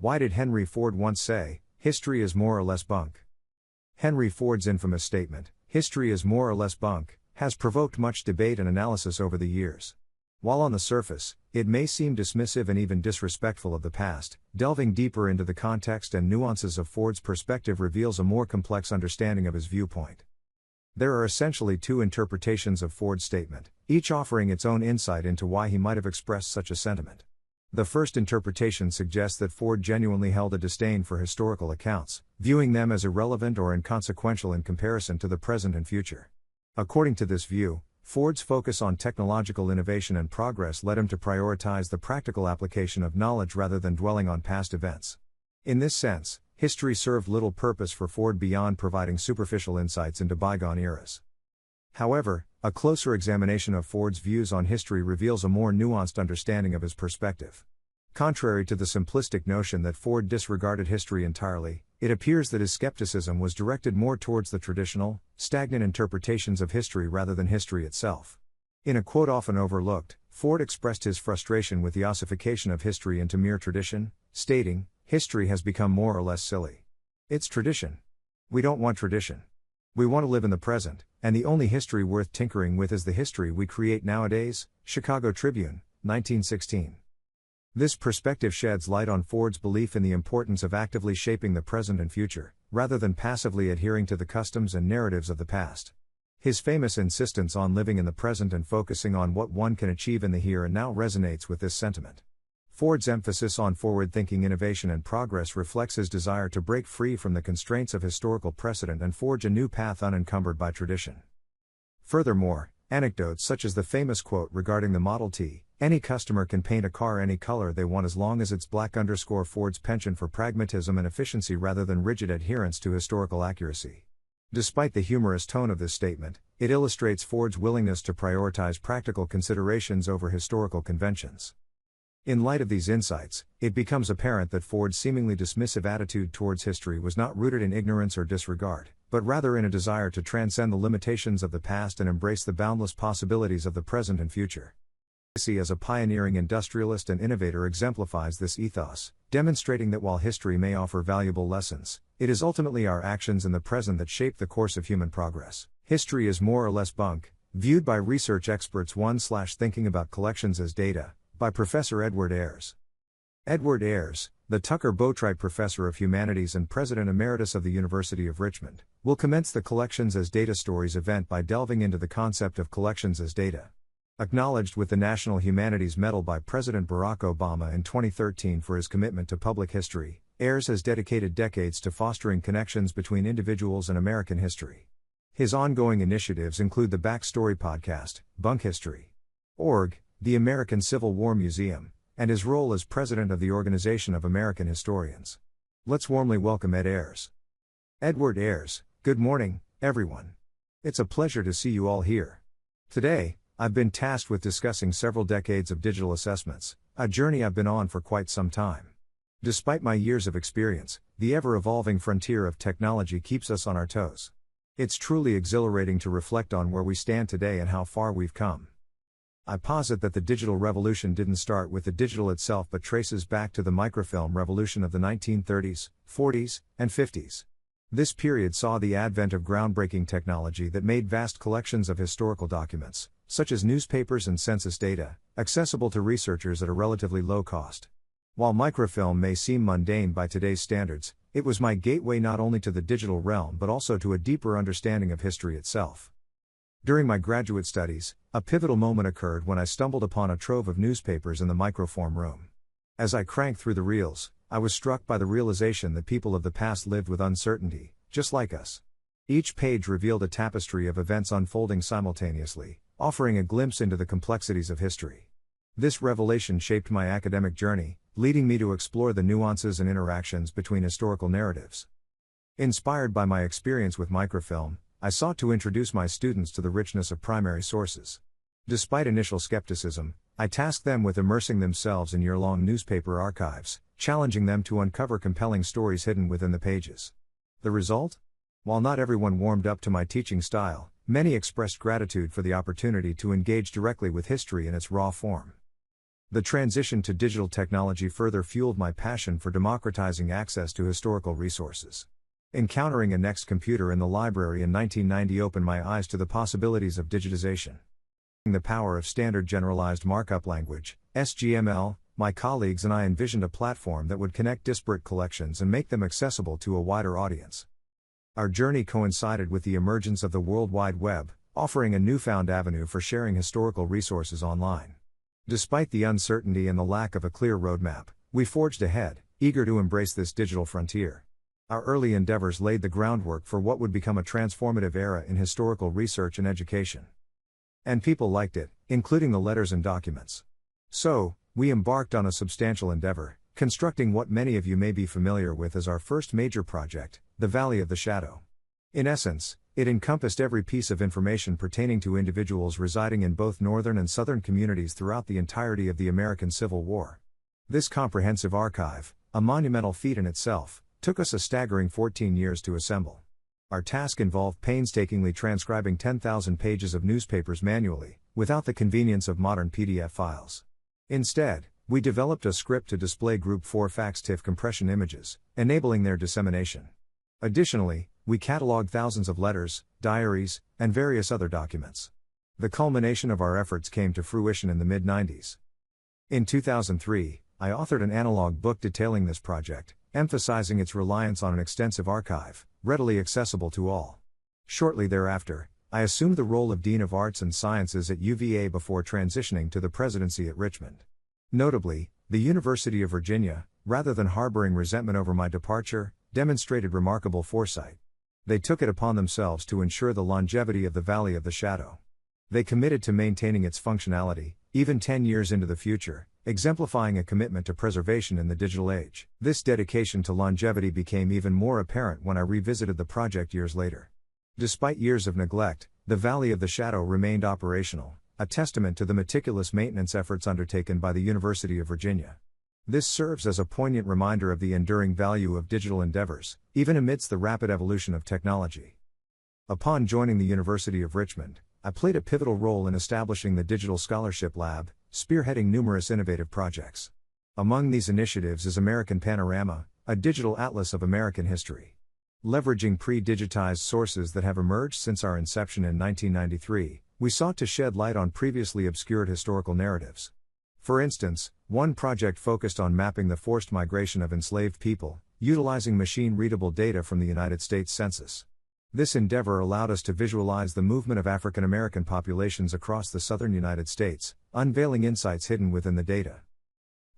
Why did Henry Ford once say, "History is more or less bunk"? Henry Ford's infamous statement, "History is more or less bunk," has provoked much debate and analysis over the years. While on the surface, it may seem dismissive and even disrespectful of the past, delving deeper into the context and nuances of Ford's perspective reveals a more complex understanding of his viewpoint. There are essentially two interpretations of Ford's statement, each offering its own insight into why he might have expressed such a sentiment. The first interpretation suggests that Ford genuinely held a disdain for historical accounts, viewing them as irrelevant or inconsequential in comparison to the present and future. According to this view, Ford's focus on technological innovation and progress led him to prioritize the practical application of knowledge rather than dwelling on past events. In this sense, history served little purpose for Ford beyond providing superficial insights into bygone eras. However, a closer examination of Ford's views on history reveals a more nuanced understanding of his perspective. Contrary to the simplistic notion that Ford disregarded history entirely, it appears that his skepticism was directed more towards the traditional, stagnant interpretations of history rather than history itself. In a quote often overlooked, Ford expressed his frustration with the ossification of history into mere tradition, stating, "History has become more or less silly. It's tradition. We don't want tradition. We want to live in the present, and the only history worth tinkering with is the history we create nowadays." Chicago Tribune, 1916. This perspective sheds light on Ford's belief in the importance of actively shaping the present and future, rather than passively adhering to the customs and narratives of the past. His famous insistence on living in the present and focusing on what one can achieve in the here and now resonates with this sentiment. Ford's emphasis on forward-thinking innovation and progress reflects his desire to break free from the constraints of historical precedent and forge a new path unencumbered by tradition. Furthermore, anecdotes such as the famous quote regarding the Model T, "Any customer can paint a car any color they want as long as it's black" Ford's penchant for pragmatism and efficiency rather than rigid adherence to historical accuracy. Despite the humorous tone of this statement, it illustrates Ford's willingness to prioritize practical considerations over historical conventions. In light of these insights, it becomes apparent that Ford's seemingly dismissive attitude towards history was not rooted in ignorance or disregard, but rather in a desire to transcend the limitations of the past and embrace the boundless possibilities of the present and future. As a pioneering industrialist and innovator exemplifies this ethos, demonstrating that while history may offer valuable lessons, it is ultimately our actions in the present that shape the course of human progress. History is more or less bunk, viewed by research experts. Thinking about collections as data, by Professor Edward Ayres. Edward Ayres, the Tucker Boatwright Professor of Humanities and President Emeritus of the University of Richmond, will commence the Collections as Data Stories event by delving into the concept of collections as data. Acknowledged with the National Humanities Medal by President Barack Obama in 2013 for his commitment to public history, Ayres has dedicated decades to fostering connections between individuals and American history. His ongoing initiatives include the Backstory podcast, Bunk History.org, the American Civil War Museum, and his role as president of the Organization of American Historians. Let's warmly welcome Ed Ayres. Edward Ayres, good morning, everyone. It's a pleasure to see you all here. Today, I've been tasked with discussing several decades of digital assessments, a journey I've been on for quite some time. Despite my years of experience, the ever-evolving frontier of technology keeps us on our toes. It's truly exhilarating to reflect on where we stand today and how far we've come. I posit that the digital revolution didn't start with the digital itself but traces back to the microfilm revolution of the 1930s, 40s, and 50s. This period saw the advent of groundbreaking technology that made vast collections of historical documents, such as newspapers and census data, accessible to researchers at a relatively low cost. While microfilm may seem mundane by today's standards, it was my gateway not only to the digital realm but also to a deeper understanding of history itself. During my graduate studies, a pivotal moment occurred when I stumbled upon a trove of newspapers in the microform room. As I cranked through the reels, I was struck by the realization that people of the past lived with uncertainty, just like us. Each page revealed a tapestry of events unfolding simultaneously, offering a glimpse into the complexities of history. This revelation shaped my academic journey, leading me to explore the nuances and interactions between historical narratives. Inspired by my experience with microfilm, I sought to introduce my students to the richness of primary sources. Despite initial skepticism, I tasked them with immersing themselves in year-long newspaper archives, challenging them to uncover compelling stories hidden within the pages. The result? While not everyone warmed up to my teaching style, many expressed gratitude for the opportunity to engage directly with history in its raw form. The transition to digital technology further fueled my passion for democratizing access to historical resources. Encountering a Next computer in the library in 1990 opened my eyes to the possibilities of digitization. The power of Standard Generalized Markup Language, SGML, my colleagues and I envisioned a platform that would connect disparate collections and make them accessible to a wider audience. Our journey coincided with the emergence of the World Wide Web, offering a newfound avenue for sharing historical resources online. Despite the uncertainty and the lack of a clear roadmap, we forged ahead, eager to embrace this digital frontier. Our early endeavors laid the groundwork for what would become a transformative era in historical research and education. And people liked it, including the letters and documents. So, we embarked on a substantial endeavor, constructing what many of you may be familiar with as our first major project, the Valley of the Shadow. In essence, it encompassed every piece of information pertaining to individuals residing in both northern and southern communities throughout the entirety of the American Civil War. This comprehensive archive, a monumental feat in itself, took us a staggering 14 years to assemble. Our task involved painstakingly transcribing 10,000 pages of newspapers manually, without the convenience of modern PDF files. Instead, we developed a script to display Group 4 fax TIFF compression images, enabling their dissemination. Additionally, we cataloged thousands of letters, diaries, and various other documents. The culmination of our efforts came to fruition in the mid-90s. In 2003, I authored an analog book detailing this project, emphasizing its reliance on an extensive archive, readily accessible to all. Shortly thereafter, I assumed the role of Dean of Arts and Sciences at UVA before transitioning to the presidency at Richmond. Notably, the University of Virginia, rather than harboring resentment over my departure, demonstrated remarkable foresight. They took it upon themselves to ensure the longevity of the Valley of the Shadow. They committed to maintaining its functionality, even 10 years into the future, exemplifying a commitment to preservation in the digital age. This dedication to longevity became even more apparent when I revisited the project years later. Despite years of neglect, the Valley of the Shadow remained operational, a testament to the meticulous maintenance efforts undertaken by the University of Virginia. This serves as a poignant reminder of the enduring value of digital endeavors, even amidst the rapid evolution of technology. Upon joining the University of Richmond, I played a pivotal role in establishing the Digital Scholarship Lab, spearheading numerous innovative projects. Among these initiatives is American Panorama, a digital atlas of American history. Leveraging pre-digitized sources that have emerged since our inception in 1993, we sought to shed light on previously obscured historical narratives. For instance, one project focused on mapping the forced migration of enslaved people, utilizing machine-readable data from the United States Census. This endeavor allowed us to visualize the movement of African American populations across the southern United States, unveiling insights hidden within the data.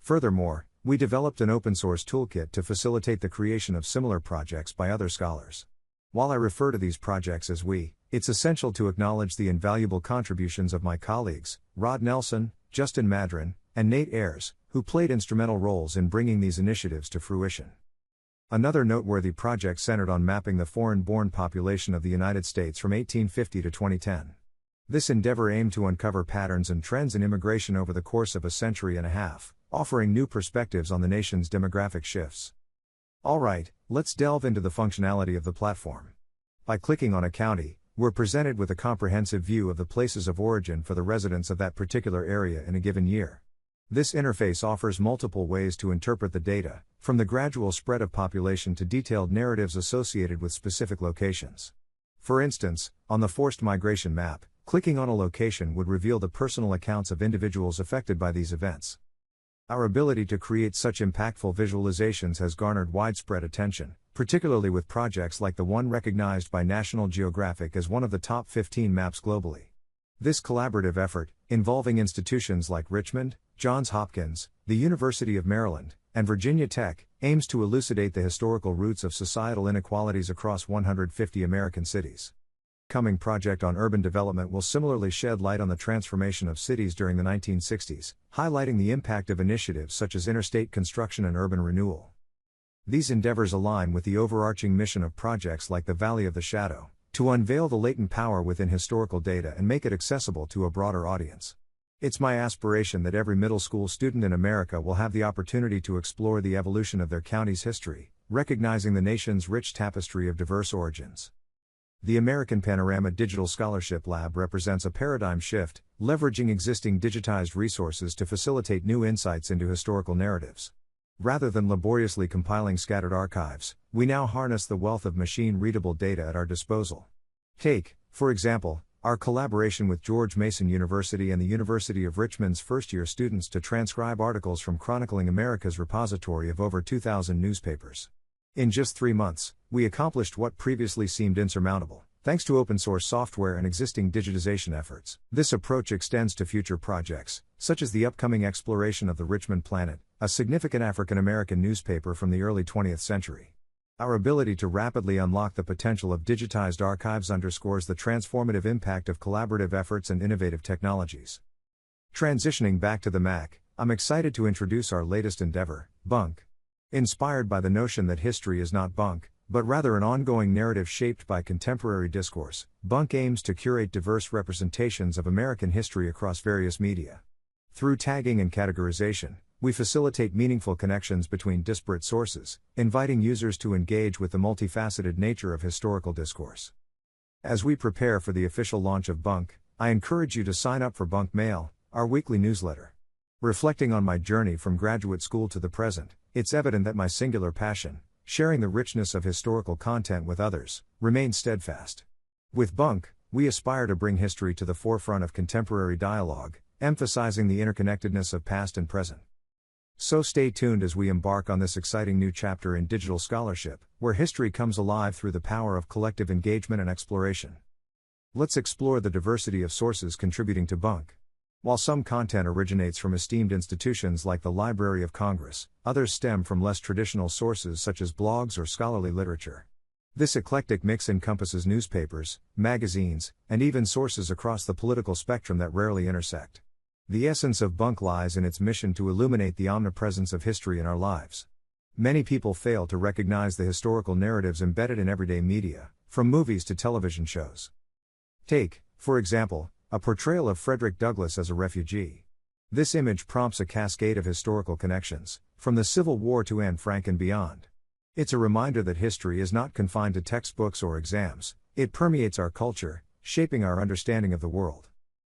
Furthermore, we developed an open-source toolkit to facilitate the creation of similar projects by other scholars. While I refer to these projects as we, it's essential to acknowledge the invaluable contributions of my colleagues, Rod Nelson, Justin Madron, and Nate Ayers, who played instrumental roles in bringing these initiatives to fruition. Another noteworthy project centered on mapping the foreign-born population of the United States from 1850 to 2010. This endeavor aimed to uncover patterns and trends in immigration over the course of a century and a half, offering new perspectives on the nation's demographic shifts. Alright, let's delve into the functionality of the platform. By clicking on a county, we're presented with a comprehensive view of the places of origin for the residents of that particular area in a given year. This interface offers multiple ways to interpret the data, from the gradual spread of population to detailed narratives associated with specific locations. For instance, on the forced migration map, clicking on a location would reveal the personal accounts of individuals affected by these events. Our ability to create such impactful visualizations has garnered widespread attention, particularly with projects like the one recognized by National Geographic as one of the top 15 maps globally. This collaborative effort, involving institutions like Richmond, Johns Hopkins, the University of Maryland, and Virginia Tech, aims to elucidate the historical roots of societal inequalities across 150 American cities. The coming project on urban development will similarly shed light on the transformation of cities during the 1960s, highlighting the impact of initiatives such as interstate construction and urban renewal. These endeavors align with the overarching mission of projects like the Valley of the Shadow, to unveil the latent power within historical data and make it accessible to a broader audience. It's my aspiration that every middle school student in America will have the opportunity to explore the evolution of their county's history, recognizing the nation's rich tapestry of diverse origins. The American Panorama Digital Scholarship Lab represents a paradigm shift, leveraging existing digitized resources to facilitate new insights into historical narratives. Rather than laboriously compiling scattered archives, we now harness the wealth of machine-readable data at our disposal. Take, for example, our collaboration with George Mason University and the University of Richmond's first-year students to transcribe articles from Chronicling America's repository of over 2,000 newspapers. In just 3 months, we accomplished what previously seemed insurmountable, thanks to open-source software and existing digitization efforts. This approach extends to future projects, such as the upcoming exploration of the Richmond Planet, a significant African-American newspaper from the early 20th century. Our ability to rapidly unlock the potential of digitized archives underscores the transformative impact of collaborative efforts and innovative technologies. Transitioning back to the Mac, I'm excited to introduce our latest endeavor, Bunk. Inspired by the notion that history is not bunk, but rather an ongoing narrative shaped by contemporary discourse, Bunk aims to curate diverse representations of American history across various media. Through tagging and categorization, we facilitate meaningful connections between disparate sources, inviting users to engage with the multifaceted nature of historical discourse. As we prepare for the official launch of Bunk, I encourage you to sign up for Bunk Mail, our weekly newsletter. Reflecting on my journey from graduate school to the present, it's evident that my singular passion, sharing the richness of historical content with others, remains steadfast. With Bunk, we aspire to bring history to the forefront of contemporary dialogue, emphasizing the interconnectedness of past and present. So stay tuned as we embark on this exciting new chapter in digital scholarship, where history comes alive through the power of collective engagement and exploration. Let's explore the diversity of sources contributing to Bunk. While some content originates from esteemed institutions like the Library of Congress, others stem from less traditional sources such as blogs or scholarly literature. This eclectic mix encompasses newspapers, magazines, and even sources across the political spectrum that rarely intersect. The essence of Bunk lies in its mission to illuminate the omnipresence of history in our lives. Many people fail to recognize the historical narratives embedded in everyday media, from movies to television shows. Take, for example, a portrayal of Frederick Douglass as a refugee. This image prompts a cascade of historical connections, from the Civil War to Anne Frank and beyond. It's a reminder that history is not confined to textbooks or exams, it permeates our culture, shaping our understanding of the world.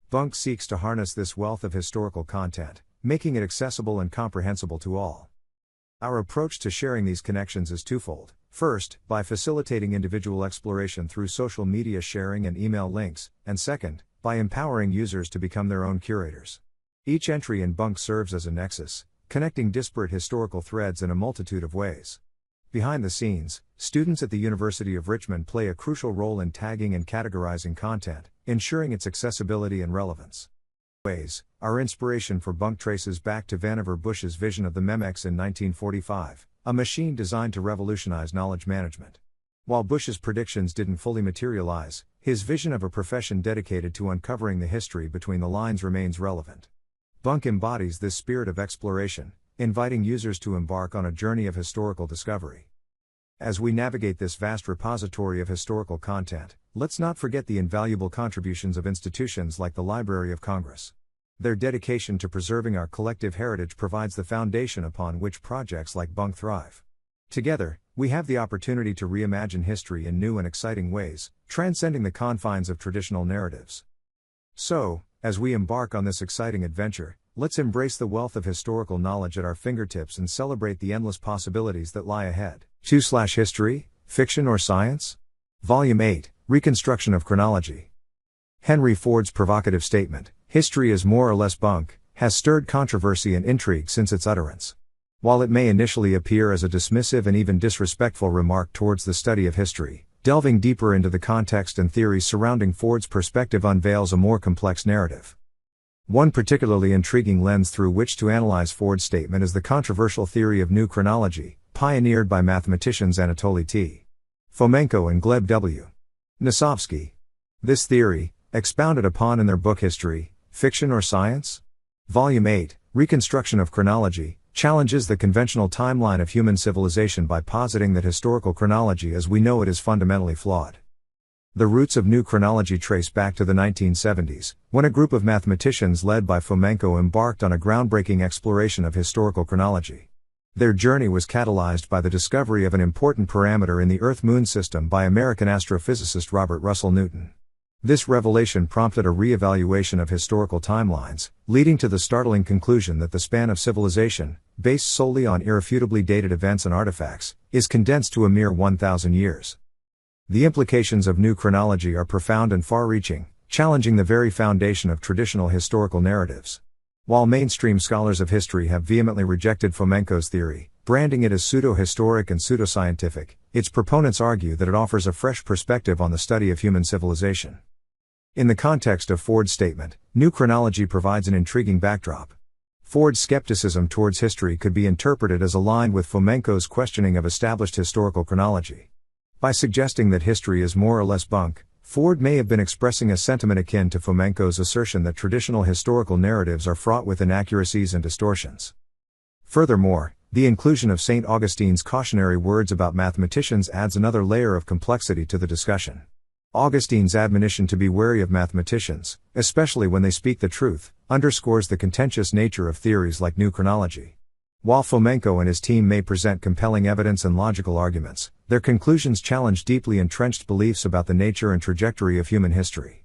Bunk seeks to harness this wealth of historical content, making it accessible and comprehensible to all. Our approach to sharing these connections is twofold. First, by facilitating individual exploration through social media sharing and email links, and second, by empowering users to become their own curators. Each entry in Bunk serves as a nexus, connecting disparate historical threads in a multitude of ways. Behind the scenes, students at the University of Richmond play a crucial role in tagging and categorizing content, ensuring its accessibility and relevance. Our inspiration for Bunk traces back to Vannevar Bush's vision of the Memex in 1945, a machine designed to revolutionize knowledge management. While Bush's predictions didn't fully materialize, his vision of a profession dedicated to uncovering the history between the lines remains relevant. Bunk embodies this spirit of exploration, inviting users to embark on a journey of historical discovery. As we navigate this vast repository of historical content, let's not forget the invaluable contributions of institutions like the Library of Congress. Their dedication to preserving our collective heritage provides the foundation upon which projects like Bunk thrive. Together, we have the opportunity to reimagine history in new and exciting ways, transcending the confines of traditional narratives. So, as we embark on this exciting adventure, let's embrace the wealth of historical knowledge at our fingertips and celebrate the endless possibilities that lie ahead. History, Fiction or Science? Volume 8, Reconstruction of Chronology. Henry Ford's provocative statement, "History is more or less bunk," has stirred controversy and intrigue since its utterance. While it may initially appear as a dismissive and even disrespectful remark towards the study of history, delving deeper into the context and theories surrounding Ford's perspective unveils a more complex narrative. One particularly intriguing lens through which to analyze Ford's statement is the controversial theory of new chronology, pioneered by mathematicians Anatoly T. Fomenko and Gleb W. Nosovsky. This theory, expounded upon in their book History, Fiction or Science? Volume 8, Reconstruction of Chronology, challenges the conventional timeline of human civilization by positing that historical chronology as we know it is fundamentally flawed. The roots of new chronology trace back to the 1970s, when a group of mathematicians led by Fomenko embarked on a groundbreaking exploration of historical chronology. Their journey was catalyzed by the discovery of an important parameter in the Earth-Moon system by American astrophysicist Robert Russell Newton. This revelation prompted a re-evaluation of historical timelines, leading to the startling conclusion that the span of civilization, based solely on irrefutably dated events and artifacts, is condensed to a mere 1,000 years. The implications of new chronology are profound and far-reaching, challenging the very foundation of traditional historical narratives. While mainstream scholars of history have vehemently rejected Fomenko's theory, branding it as pseudo-historic and pseudoscientific, its proponents argue that it offers a fresh perspective on the study of human civilization. In the context of Ford's statement, new chronology provides an intriguing backdrop. Ford's skepticism towards history could be interpreted as aligned with Fomenko's questioning of established historical chronology. By suggesting that history is more or less bunk, Ford may have been expressing a sentiment akin to Fomenko's assertion that traditional historical narratives are fraught with inaccuracies and distortions. Furthermore, the inclusion of St. Augustine's cautionary words about mathematicians adds another layer of complexity to the discussion. Augustine's admonition to be wary of mathematicians, especially when they speak the truth, underscores the contentious nature of theories like new chronology. While Fomenko and his team may present compelling evidence and logical arguments, their conclusions challenge deeply entrenched beliefs about the nature and trajectory of human history.